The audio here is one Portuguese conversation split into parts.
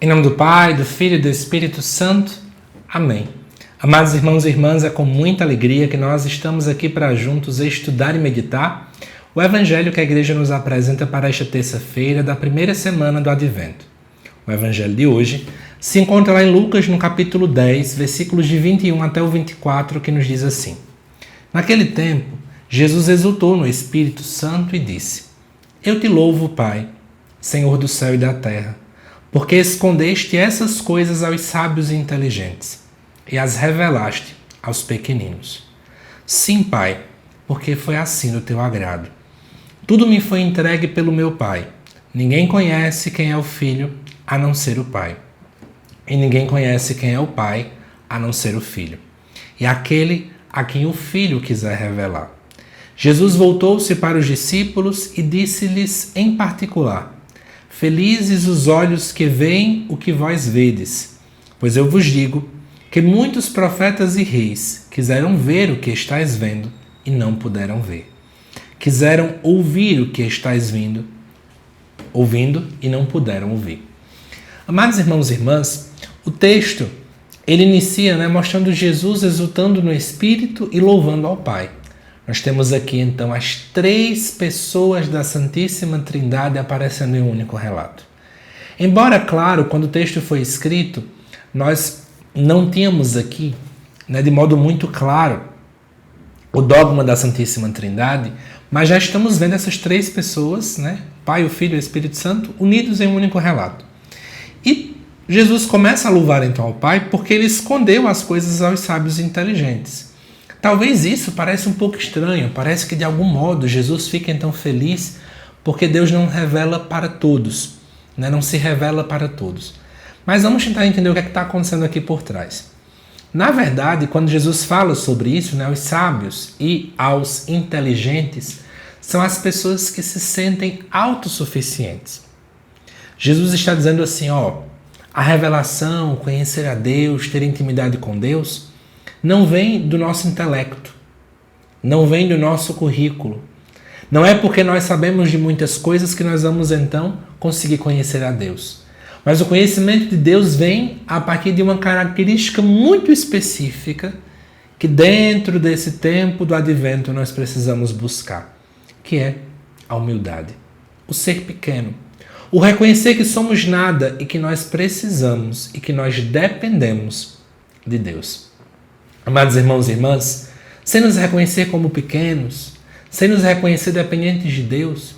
Em nome do Pai, do Filho e do Espírito Santo. Amém. Amados irmãos e irmãs, é com muita alegria que nós estamos aqui para juntos estudar e meditar o Evangelho que a Igreja nos apresenta para esta terça-feira da primeira semana do Advento. O Evangelho de hoje se encontra lá em Lucas, no capítulo 10, versículos de 21 até o 24, que nos diz assim: Naquele tempo, Jesus exultou no Espírito Santo e disse: Eu te louvo, Pai, Senhor do céu e da terra, porque escondeste essas coisas aos sábios e inteligentes e as revelaste aos pequeninos. Sim, Pai, porque foi assim do teu agrado. Tudo me foi entregue pelo meu Pai. Ninguém conhece quem é o Filho, a não ser o Pai. E ninguém conhece quem é o Pai, a não ser o Filho. E aquele a quem o Filho quiser revelar. Jesus voltou-se para os discípulos e disse-lhes em particular: Felizes os olhos que veem o que vós vedes, pois eu vos digo que muitos profetas e reis quiseram ver o que estáis vendo e não puderam ver. Quiseram ouvir o que estáis ouvindo e não puderam ouvir. Amados irmãos e irmãs, o texto ele inicia mostrando Jesus exultando no Espírito e louvando ao Pai. Nós temos aqui então as três pessoas da Santíssima Trindade aparecendo em um único relato. Embora, claro, quando o texto foi escrito, nós não tínhamos aqui, de modo muito claro, o dogma da Santíssima Trindade, mas já estamos vendo essas três pessoas, Pai, o Filho e o Espírito Santo, unidos em um único relato. E Jesus começa a louvar então ao Pai porque ele escondeu as coisas aos sábios e inteligentes. Talvez isso pareça um pouco estranho, parece que de algum modo Jesus fica então feliz porque Deus não revela para todos, não se revela para todos. Mas vamos tentar entender o que está acontecendo aqui por trás. Na verdade, quando Jesus fala sobre isso, os sábios e aos inteligentes são as pessoas que se sentem autossuficientes. Jesus está dizendo assim, a revelação, conhecer a Deus, ter intimidade com Deus, não vem do nosso intelecto, não vem do nosso currículo. Não é porque nós sabemos de muitas coisas que nós vamos então conseguir conhecer a Deus. Mas o conhecimento de Deus vem a partir de uma característica muito específica que dentro desse tempo do Advento nós precisamos buscar, que é a humildade, o ser pequeno, o reconhecer que somos nada e que nós precisamos e que nós dependemos de Deus. Amados irmãos e irmãs, sem nos reconhecer como pequenos, sem nos reconhecer dependentes de Deus,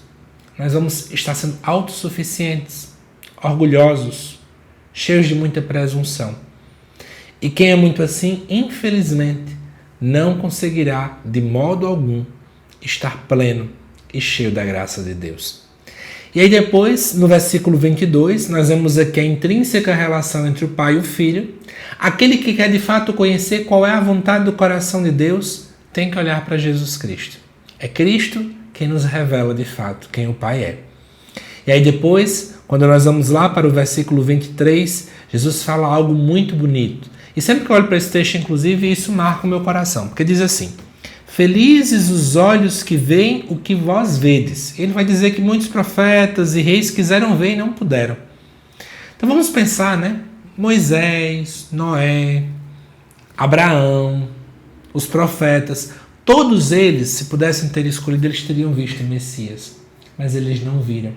nós vamos estar sendo autossuficientes, orgulhosos, cheios de muita presunção. E quem é muito assim, infelizmente, não conseguirá de modo algum estar pleno e cheio da graça de Deus. E aí depois, no versículo 22, nós vemos aqui a intrínseca relação entre o Pai e o Filho. Aquele que quer de fato conhecer qual é a vontade do coração de Deus, tem que olhar para Jesus Cristo. É Cristo quem nos revela de fato quem o Pai é. E aí depois, quando nós vamos lá para o versículo 23, Jesus fala algo muito bonito. E sempre que eu olho para esse texto, inclusive, isso marca o meu coração. Porque diz assim: Felizes os olhos que veem o que vós vedes. Ele vai dizer que muitos profetas e reis quiseram ver e não puderam. Então vamos pensar, Moisés, Noé, Abraão, os profetas, todos eles, se pudessem ter escolhido, eles teriam visto o Messias. Mas eles não viram.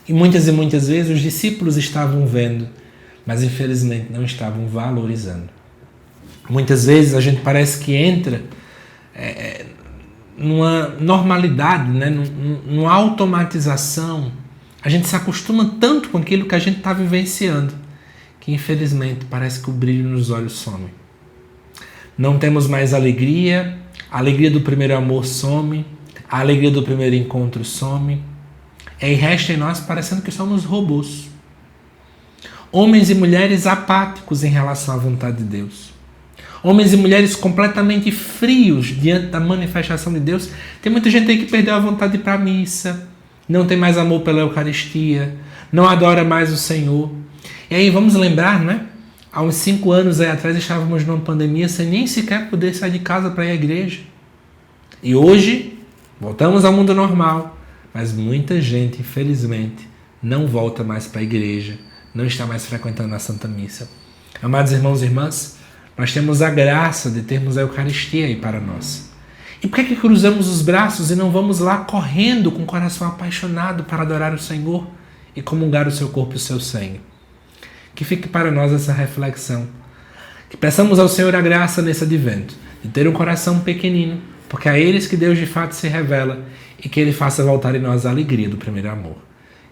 E muitas vezes os discípulos estavam vendo, mas infelizmente não estavam valorizando. Muitas vezes a gente parece que entra numa normalidade, numa automatização. A gente se acostuma tanto com aquilo que a gente está vivenciando, que infelizmente parece que o brilho nos olhos some. Não temos mais alegria, a alegria do primeiro amor some, a alegria do primeiro encontro some, e resta em nós parecendo que somos robôs. Homens e mulheres apáticos em relação à vontade de Deus. Homens e mulheres completamente frios diante da manifestação de Deus. Tem muita gente aí que perdeu a vontade de ir para a missa, não tem mais amor pela Eucaristia, não adora mais o Senhor. E aí vamos lembrar, há uns 5 anos aí atrás estávamos numa pandemia sem nem sequer poder sair de casa para ir à igreja. E hoje voltamos ao mundo normal, mas muita gente, infelizmente, não volta mais para a igreja, não está mais frequentando a Santa Missa. Amados irmãos e irmãs, nós temos a graça de termos a Eucaristia aí para nós. E por que cruzamos os braços e não vamos lá correndo com o coração apaixonado para adorar o Senhor e comungar o seu corpo e o seu sangue? Que fique para nós essa reflexão. Que peçamos ao Senhor a graça nesse advento, de ter um coração pequenino, porque é a eles que Deus de fato se revela e que Ele faça voltar em nós a alegria do primeiro amor.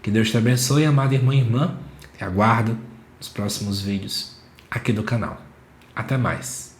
Que Deus te abençoe, amado irmão e irmã. Te aguardo nos próximos vídeos aqui do canal. Até mais.